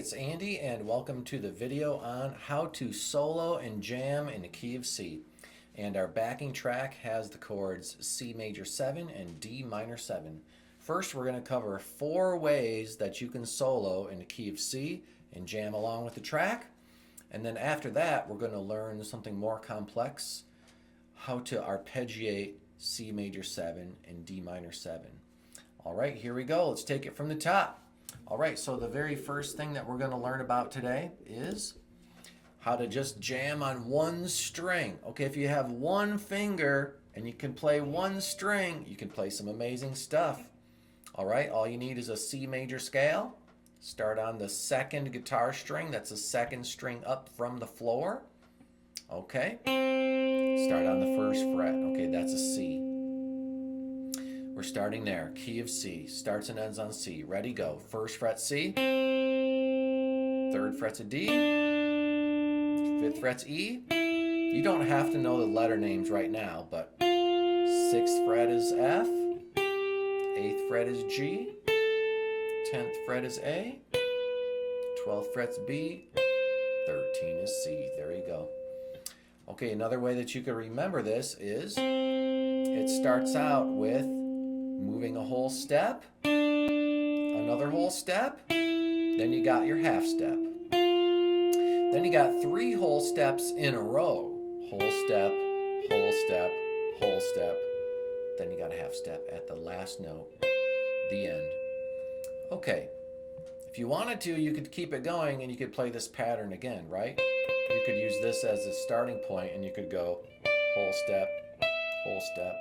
it's Andy and welcome to the video on how to solo and jam in the key of C. And our backing track has the chords C major 7 and D minor 7. First, we're going to cover 4 ways that you can solo in the key of C and jam along with the track. And then after that, we're going to learn something more complex, how to arpeggiate C major 7 and D minor 7. All right, here we go. Let's take it from the top. All right, so the very first thing that we're going to learn about today is how to just jam on one string. Okay, if you have one finger and you can play one string, you can play some amazing stuff. All right, all you need is a C major scale. Start on the 2nd guitar string. That's the 2nd string up from the floor. Okay, start on the 1st fret. Okay, that's a C. We're starting there. Key of C. Starts and ends on C. Ready, go. 1st fret C. 3rd fret's a D. 5th fret's E. You don't have to know the letter names right now, but 6th fret is F. 8th fret is G. 10th fret is A. 12th fret's B. 13 is C. There you go. Okay, another way that you can remember this is it starts out with moving a whole step, another whole step, then you got your half step. Then you got 3 whole steps in a row. Whole step, whole step, whole step. Then you got a half step at the last note, the end. Okay, if you wanted to, you could keep it going and you could play this pattern again, right? You could use this as a starting point and you could go whole step, half step,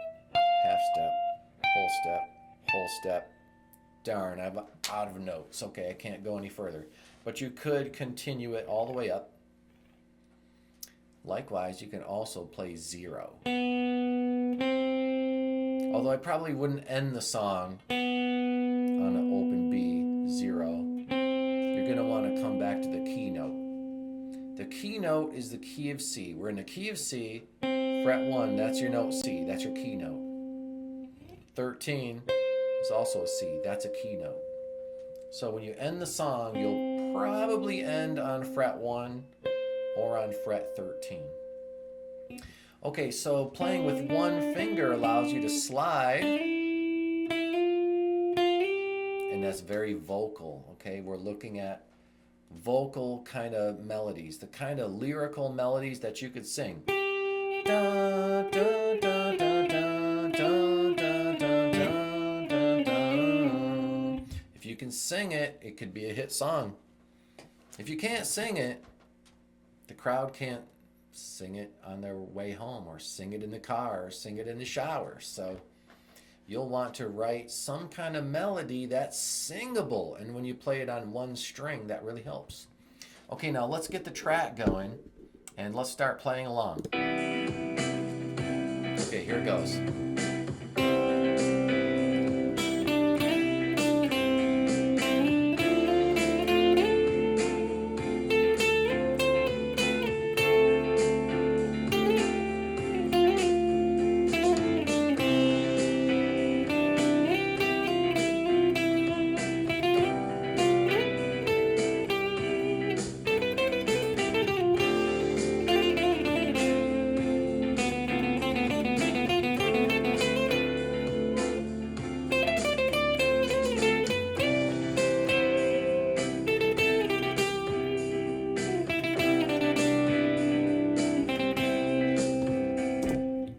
whole step, whole step. Darn, I'm out of notes. Okay, I can't go any further. But you could continue it all the way up. Likewise, you can also play 0. Although I probably wouldn't end the song on an open B, 0. You're going to want to come back to the key note. The key note is the key of C. We're in the key of C, fret 1, that's your note C, that's your key note. 13 is also a C, that's a key note. So when you end the song, you'll probably end on fret 1 or on fret 13. Okay, so playing with one finger allows you to slide, and that's very vocal, okay? We're looking at vocal kind of melodies, the kind of lyrical melodies that you could sing. Da, da, da, da, da, da, da, da, da, da. If you can sing it, it could be a hit song. If you can't sing it, the crowd can't sing it on their way home or sing it in the car or sing it in the shower. So you'll want to write some kind of melody that's singable, and when you play it on one string, that really helps. Okay, now let's get the track going and let's start playing along. Okay, here it goes.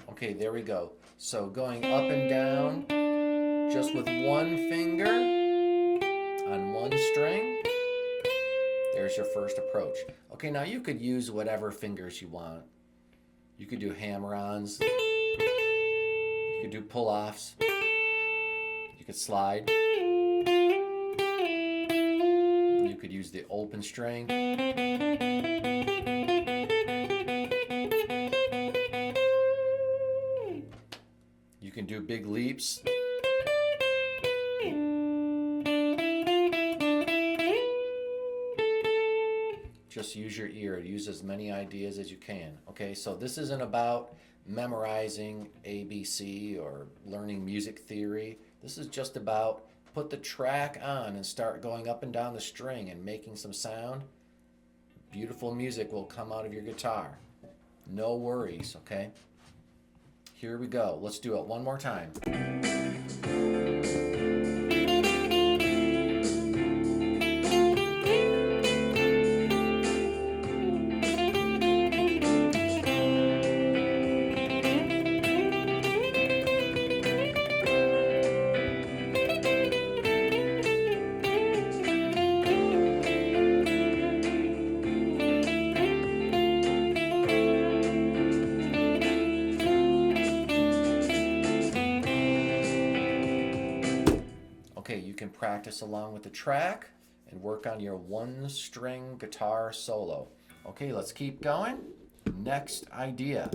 Okay, there we go. So going up and down just with one finger on one string. There's your first approach. Okay, now you could use whatever fingers you want. You could do hammer-ons. You could do pull-offs. You could slide. You could use the open string. You can do big leaps. Just use your ear. Use as many ideas as you can. Okay, so this isn't about memorizing ABC or learning music theory. This is just about put the track on and start going up and down the string and making some sound, beautiful music will come out of your guitar. No worries, okay? Here we go. Let's do it one more time. Okay, you can practice along with the track and work on your one-string guitar solo. Okay, let's keep going. Next idea.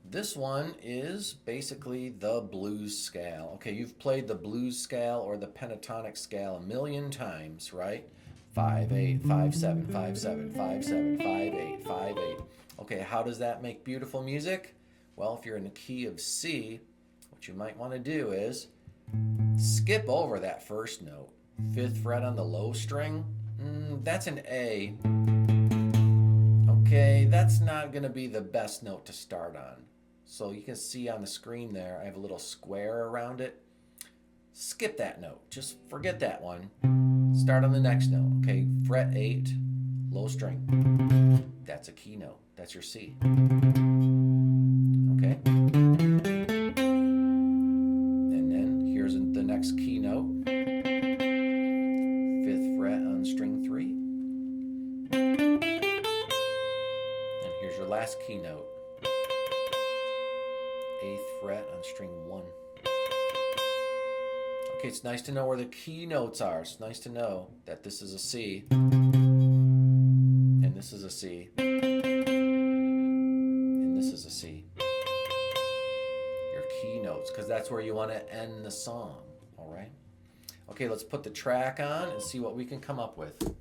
This one is basically the blues scale. Okay, you've played the blues scale or the pentatonic scale a million times, right? 5/8, 5/7, 5/7, 5/7, 5/8, 5/8. Okay, how does that make beautiful music? Well, if you're in the key of C, what you might want to do is skip over that first note. 5th fret on the low string, that's an A. Okay, that's not going to be the best note to start on. So you can see on the screen there, I have a little square around it. Skip that note. Just forget that one. Start on the next note. Okay, fret 8, low string. That's a key note. That's your C. Okay? The next key note, 5th fret on string 3. And here's your last key note, 8th fret on string 1. Okay, it's nice to know where the key notes are. It's nice to know that this is a C, and this is a C, and this is a C. Your key notes, because that's where you want to end the song. All right. Okay, let's put the track on and see what we can come up with.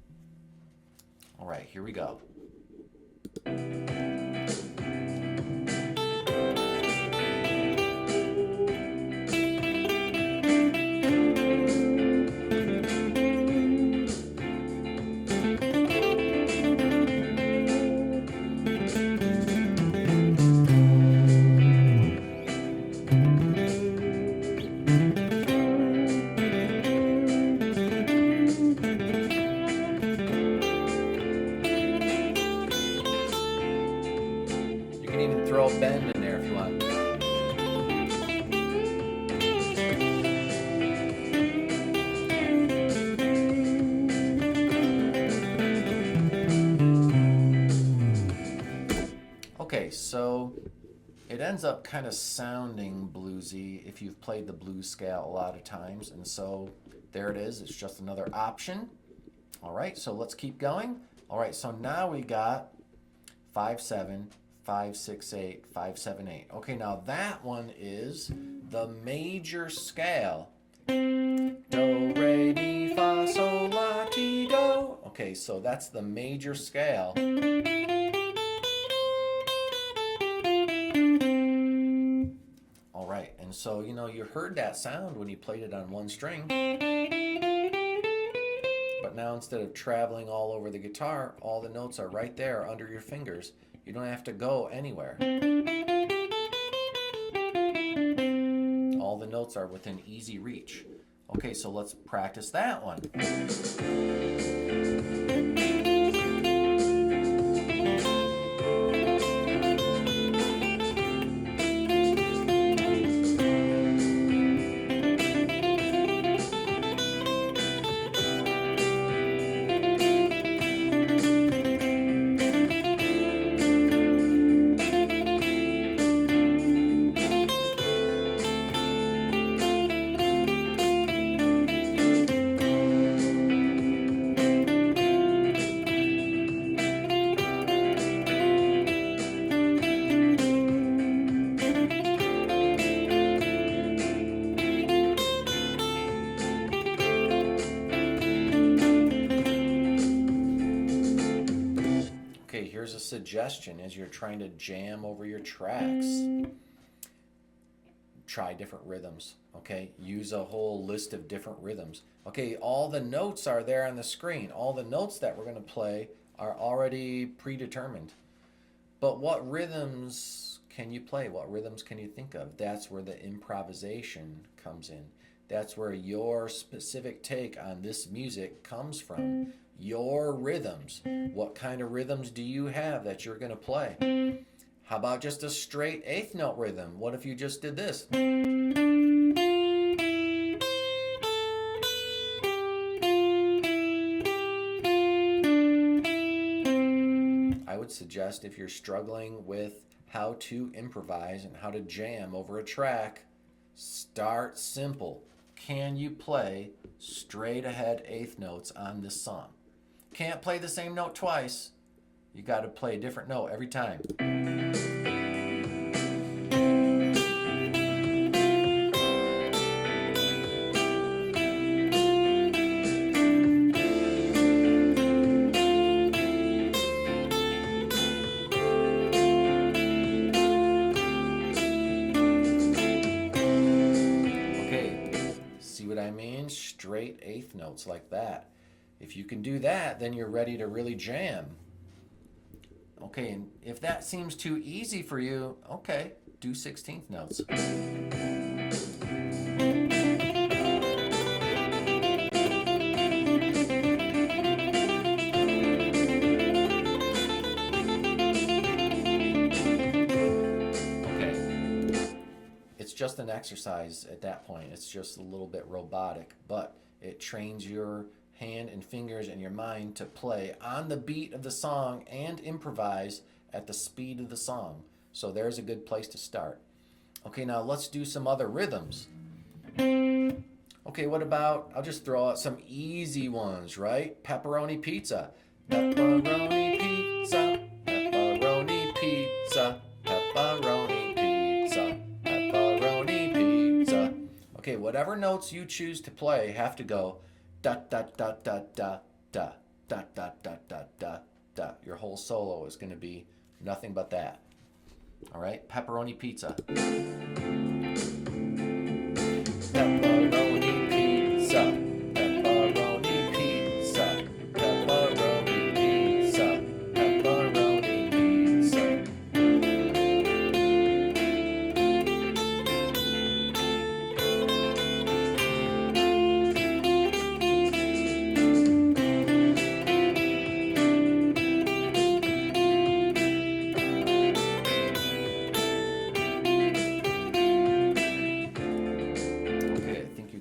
All right, here we go. Throw a bend in there if you want. Okay, so it ends up kind of sounding bluesy if you've played the blues scale a lot of times, and so there it is. It's just another option. All right, so let's keep going. All right, so now we got 5/7, 5/6/8, 5/7/8. Okay, now that one is the major scale. Do, re, mi, fa, sol, la, ti, do. Okay, so that's the major scale. All right, and so you heard that sound when you played it on one string. But now instead of traveling all over the guitar, all the notes are right there under your fingers. You don't have to go anywhere. All the notes are within easy reach. Okay, so let's practice that one. Here's a suggestion as you're trying to jam over your tracks. try different rhythms. Okay, use a whole list of different rhythms. Okay, all the notes are there on the screen. All the notes that we're going to play are already predetermined. But what rhythms can you play? What rhythms can you think of? That's where the improvisation comes in. That's where your specific take on this music comes from. Your rhythms. What kind of rhythms do you have that you're going to play? How about just a straight eighth note rhythm? What if you just did this? I would suggest, if you're struggling with how to improvise and how to jam over a track, start simple. Can you play straight ahead eighth notes on this song? Can't play the same note twice. You got to play a different note every time. Straight eighth notes like that. If you can do that, then you're ready to really jam. Okay, and if that seems too easy for you, okay, do 16th notes. Just an exercise at that point. It's just a little bit robotic, but it trains your hand and fingers and your mind to play on the beat of the song and improvise at the speed of the song. So there's a good place to start. Okay, now let's do some other rhythms. Okay, what about, I'll just throw out some easy ones, right? Pepperoni pizza. Pepperoni pizza, pepperoni pizza, pepperoni pizza. Okay, whatever notes you choose to play have to go da da da da da da da da da da da da. Your whole solo is going to be nothing but that. All right, pepperoni pizza. Pepperoni pizza. Pepperoni pizza. Pepperoni pizza. Pepperoni pizza.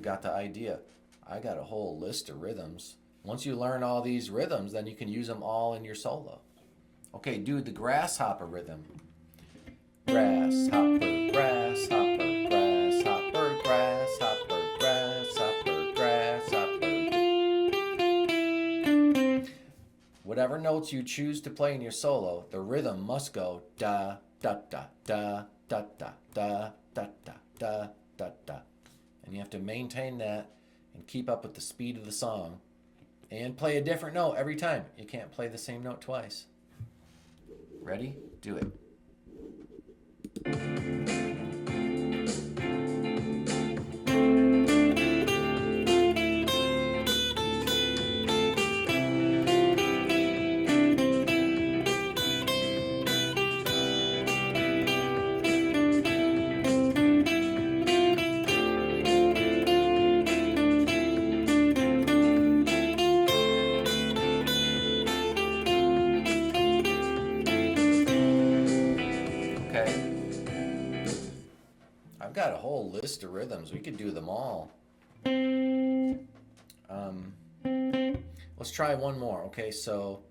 Got the idea. I got a whole list of rhythms. Once you learn all these rhythms, then you can use them all in your solo. Okay, do the grasshopper rhythm. Grasshopper, grasshopper, grasshopper, grasshopper, grasshopper, grasshopper. Whatever notes you choose to play in your solo, the rhythm must go da da da da da da da da da da da da. And you have to maintain that and keep up with the speed of the song and play a different note every time. You can't play the same note twice. Ready? Do it. I've got a whole list of rhythms. We could do them all. Let's try one more. Okay, so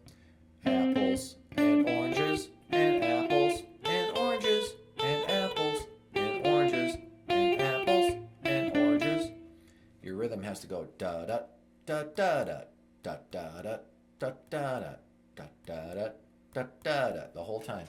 apples and oranges and apples and oranges and apples and oranges and apples and oranges. Your rhythm has to go da da da da da da da da da da da da da da da da the whole time.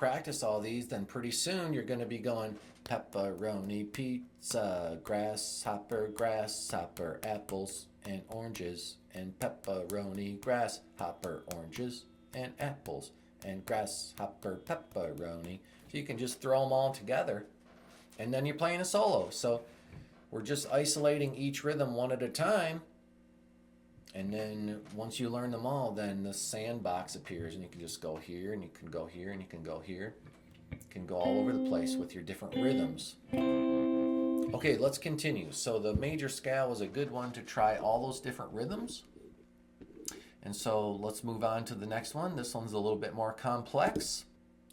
practice all these, then pretty soon you're going to be going pepperoni pizza, grasshopper, apples and oranges, and pepperoni, grasshopper, oranges and apples, and grasshopper, pepperoni. So you can just throw them all together, and then you're playing a solo. So we're just isolating each rhythm one at a time. And then once you learn them all, then the sandbox appears, and you can just go here, and you can go here, and you can go here. You can go all over the place with your different rhythms. Okay, let's continue. So the major scale was a good one to try all those different rhythms. And so let's move on to the next one. This one's a little bit more complex.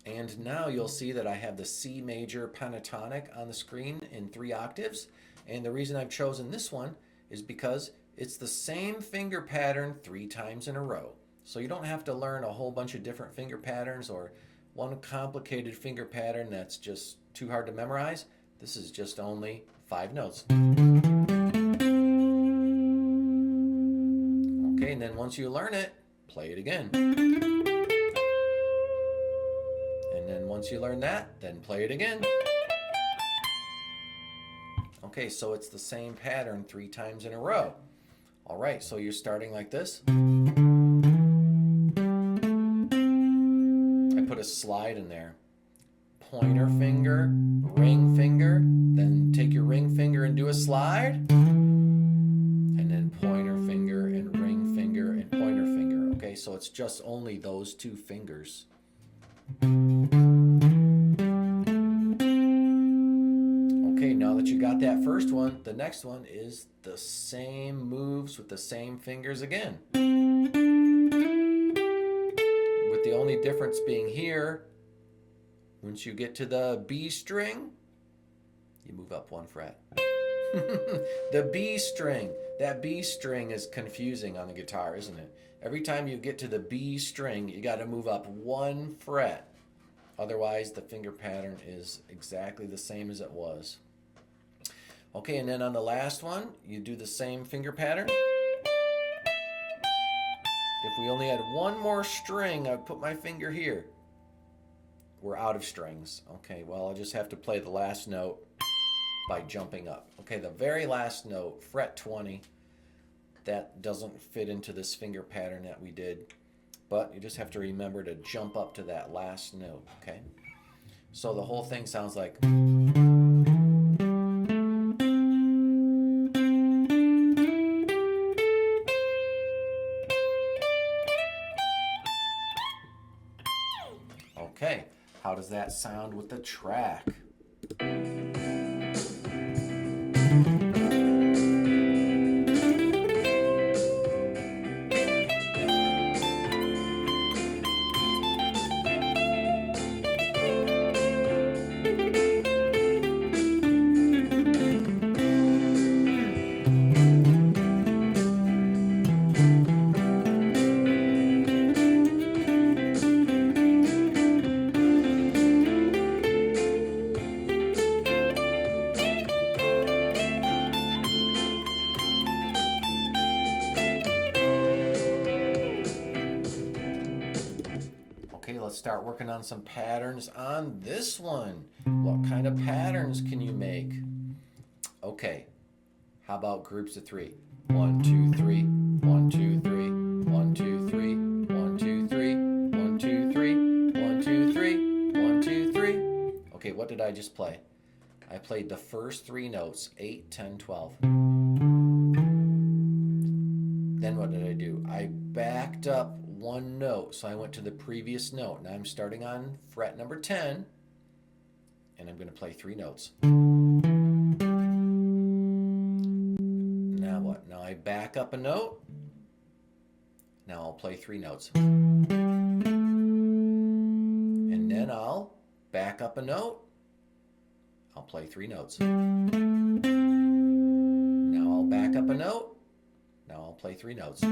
And now you'll see that I have the C major pentatonic on the screen in 3 octaves. And the reason I've chosen this one is because it's the same finger pattern 3 times in a row. So you don't have to learn a whole bunch of different finger patterns or one complicated finger pattern that's just too hard to memorize. This is just only 5 notes. Okay, and then once you learn it, play it again. And then once you learn that, then play it again. Okay, so it's the same pattern 3 times in a row. All right, so you're starting like this. I put a slide in there. Pointer finger, ring finger, then take your ring finger and do a slide. And then pointer finger and ring finger and pointer finger. Okay, so it's just only those 2 fingers. Okay, now that you got that first one, the next one is the same moves with the same fingers again. With the only difference being here, once you get to the B string, you move up 1 fret. The B string. That B string is confusing on the guitar, isn't it? Every time you get to the B string, you got to move up 1 fret. Otherwise, the finger pattern is exactly the same as it was. Okay, and then on the last one, you do the same finger pattern. If we only had 1 more string, I'd put my finger here. We're out of strings. Okay, well, I'll just have to play the last note by jumping up. Okay, the very last note, fret 20, that doesn't fit into this finger pattern that we did, but you just have to remember to jump up to that last note, okay? So the whole thing sounds like... Okay, how does that sound with the track? Okay, let's start working on some patterns on this one. What kind of patterns can you make? Okay, how about groups of 3? 1, 2, 3, 1, 2, 3, 1, 2, 3, 1, 2, 3, 1, 2, 3, 1, 2, 3, 1, 2, 3. Okay, what did I just play? I played the first 3 notes, 8, 10, 12. Then what did I do? I backed up 1 note, so I went to the previous note. Now I'm starting on fret number 10, and I'm going to play 3 notes. Now what? Now I back up a note. Now I'll play 3 notes. And then I'll back up a note. I'll play 3 notes. Now I'll back up a note. Now I'll play 3 notes.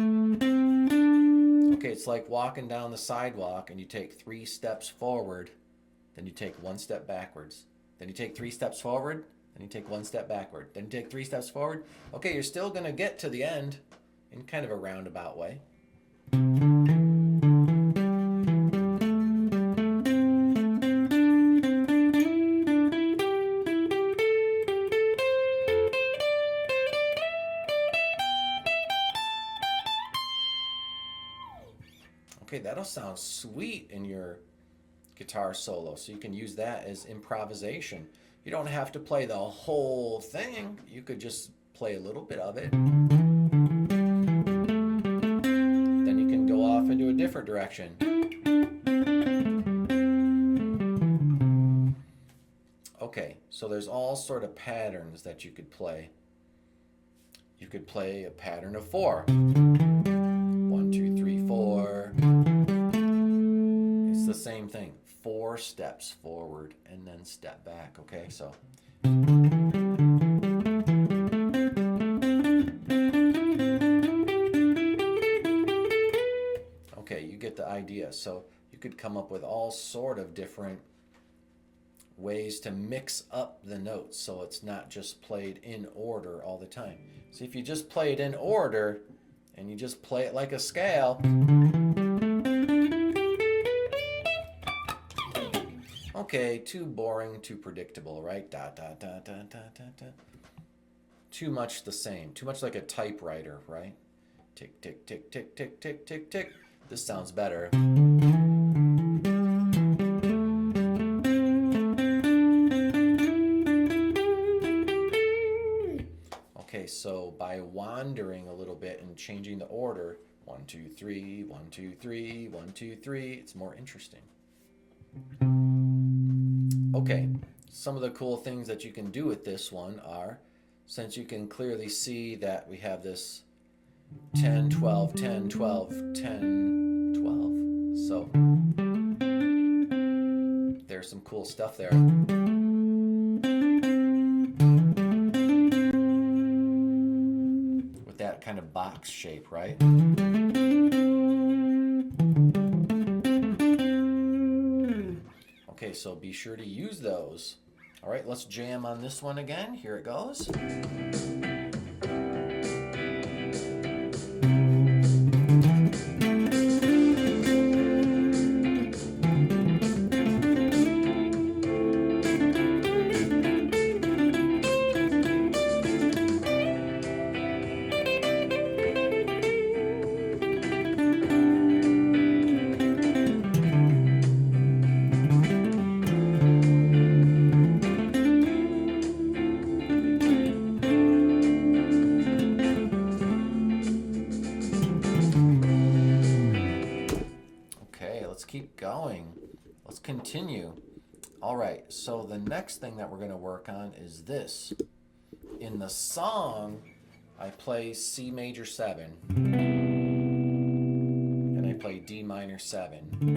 Okay, it's like walking down the sidewalk and you take 3 steps forward, then you take 1 step backwards. Then you take 3 steps forward, then you take 1 step backward. Then you take 3 steps forward. Okay, you're still going to get to the end in kind of a roundabout way. Okay, that'll sound sweet in your guitar solo. So you can use that as improvisation. You don't have to play the whole thing. You could just play a little bit of it. Then you can go off into a different direction. Okay, so there's all sort of patterns that you could play. You could play a pattern of 4. 1, 2, 3, 4. It's the same thing. 4 steps forward and then step back, okay? So okay, you get the idea. So you could come up with all sort of different ways to mix up the notes so it's not just played in order all the time. See, if you just play it in order and you just play it like a scale, okay, too boring, too predictable, right? Da, da, da, da, da, da, da. Too much the same, too much like a typewriter, right? Tick, tick, tick, tick, tick, tick, tick, tick. This sounds better. Okay, so by wandering a little bit and changing the order, 1, 2, 3, 1, 2, 3, 1, 2, 3, it's more interesting. Okay, some of the cool things that you can do with this one are, since you can clearly see that we have this 10, 12, 10, 12, 10, 12. So there's some cool stuff there. With that kind of box shape, right? Okay, so be sure to use those. All right, let's jam on this one again. Here it goes. Keep going. Let's continue. All right, so the next thing that we're going to work on is this. In the song, I play C major 7 and I play D minor 7.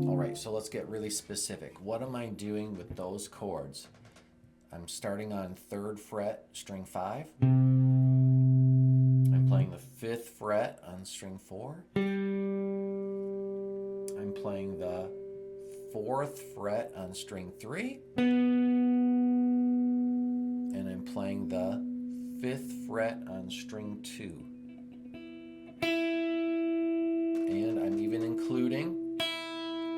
All right, so let's get really specific. What am I doing with those chords? I'm starting on 3rd fret, string 5. I'm playing the 5th fret on string 4. I'm playing the 4th fret on string 3. And I'm playing the 5th fret on string 2. And I'm even including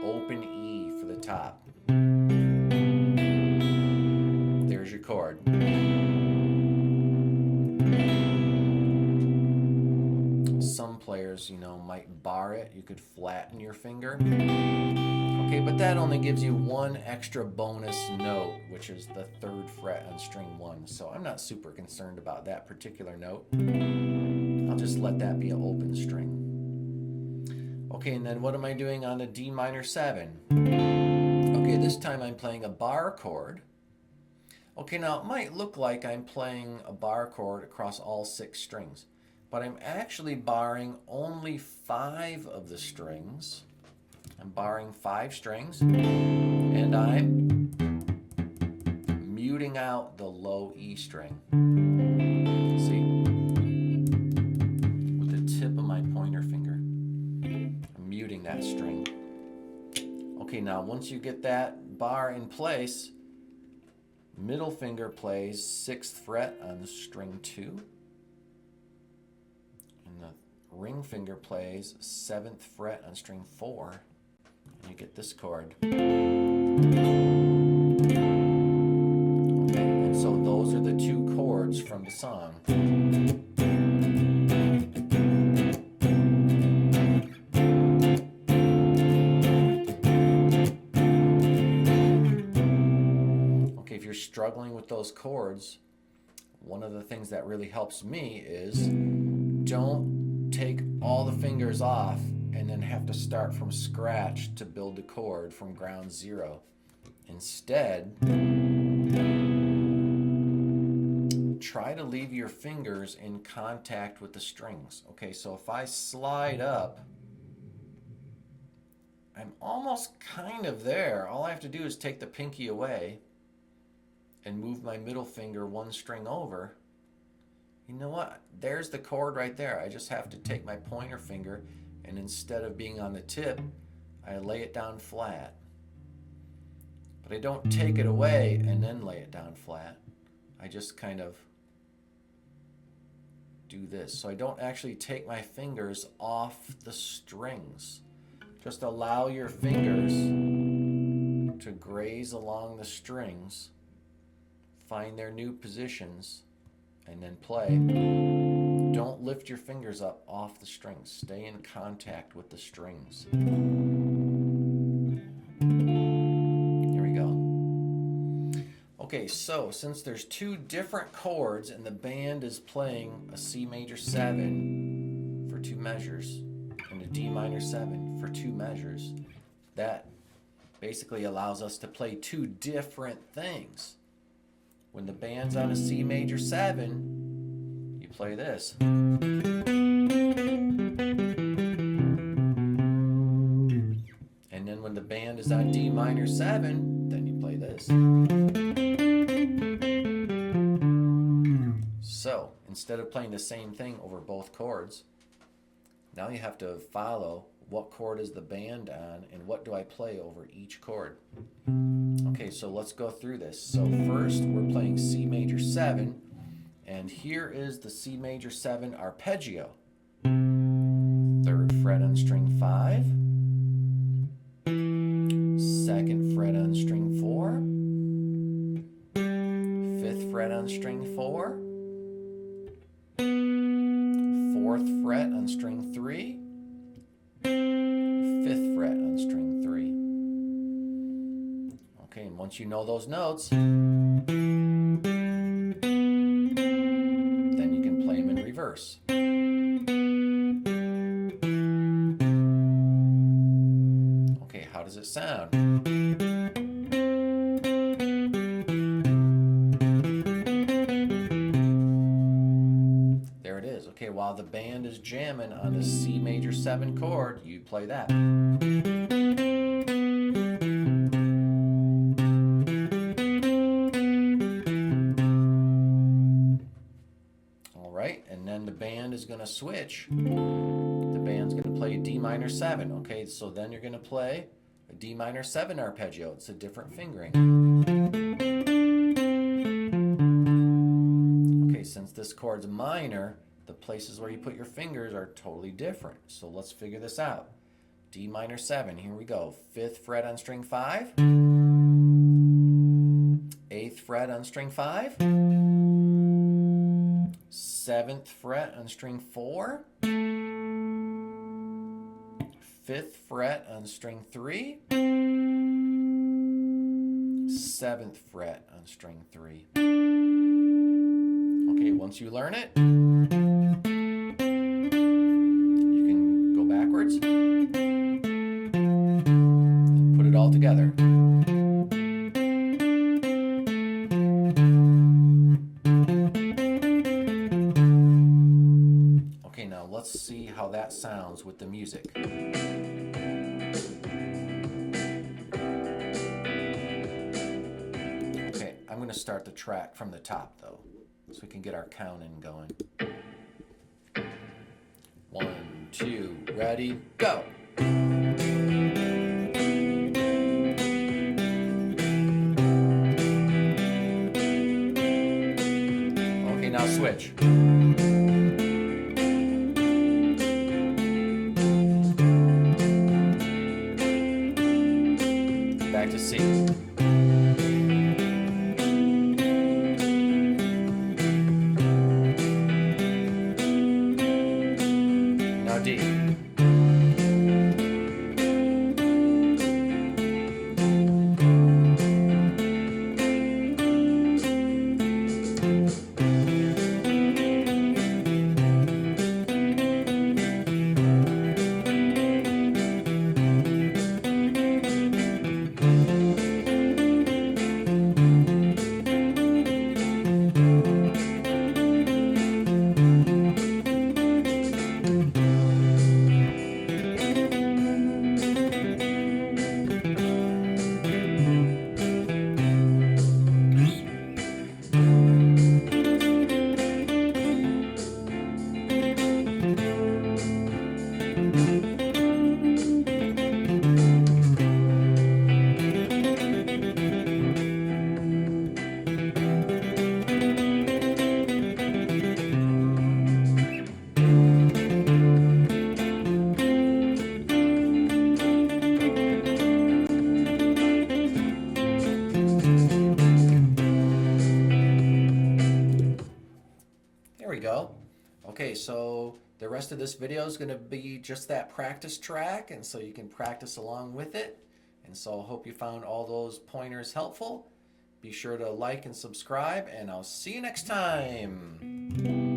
open E for the top. There's your chord. Some players, might bar it. You could flatten your finger. Okay, but that only gives you one extra bonus note, which is the 3rd fret on string 1. So I'm not super concerned about that particular note. I'll just let that be an open string. Okay, and then what am I doing on a D minor 7? Okay, this time I'm playing a bar chord. Okay, now it might look like I'm playing a bar chord across all 6 strings, but I'm actually barring only 5 of the strings. I'm barring 5 strings, and I'm muting out the low E string. See? With the tip of my pointer finger. I'm muting that string. Okay, now once you get that bar in place, middle finger plays 6th fret on string 2. And the ring finger plays 7th fret on string 4. And you get this chord. Okay, and so those are the 2 chords from the song. struggling with those chords, one of the things that really helps me is don't take all the fingers off and then have to start from scratch to build the chord from ground zero. Instead, try to leave your fingers in contact with the strings. Okay, so if I slide up, I'm almost kind of there. All I have to do is take the pinky away and move my middle finger one string over. You know what? There's the chord right there. I just have to take my pointer finger, and instead of being on the tip, I lay it down flat. But I don't take it away and then lay it down flat. I just kind of do this. So I don't actually take my fingers off the strings. Just allow your fingers to graze along the strings, find their new positions, and then play. Don't lift your fingers up off the strings. Stay in contact with the strings. Here we go. Okay, so since there's two different chords and the band is playing a CMaj7 for two measures and a Dm7 for two measures, that basically allows us to play two different things. When the band's on a CMaj7, you play this. And then when the band is on Dm7, then you play this. So instead of playing the same thing over both chords, now you have to follow what chord is the band on and what do I play over each chord. Okay, so let's go through this. So first we're playing CMaj7, and here is the CMaj7 arpeggio. 3rd fret on string 5, 2nd fret on string 4, 5th fret on string 4, 4th fret on string 3, 5th fret on string 3. Okay, and once you know those notes, then you can play them in reverse. Okay, how does it sound? There it is. Okay, while the band is jamming on the CMaj7 chord, you play that. And then the band is going to switch. The band's going to play a Dm7. Okay, so then you're going to play a Dm7 arpeggio. It's a different fingering. Okay, since this chord's minor, the places where you put your fingers are totally different. So let's figure this out. Dm7, here we go. 5th fret on string 5. 8th fret on string 5. 7th fret on string 4, 5th fret on string 3, 7th fret on string 3. Okay, once you learn it, you can go backwards and put it all together. Let's see how that sounds with the music. Okay, I'm going to start the track from the top though, so we can get our counting going. 1, 2, ready, go! Okay, now switch. Back to C. Now D. There we go. Okay, so the rest of this video is going to be just that practice track, and so you can practice along with it. And so I hope you found all those pointers helpful. Be sure to like and subscribe, and I'll see you next time.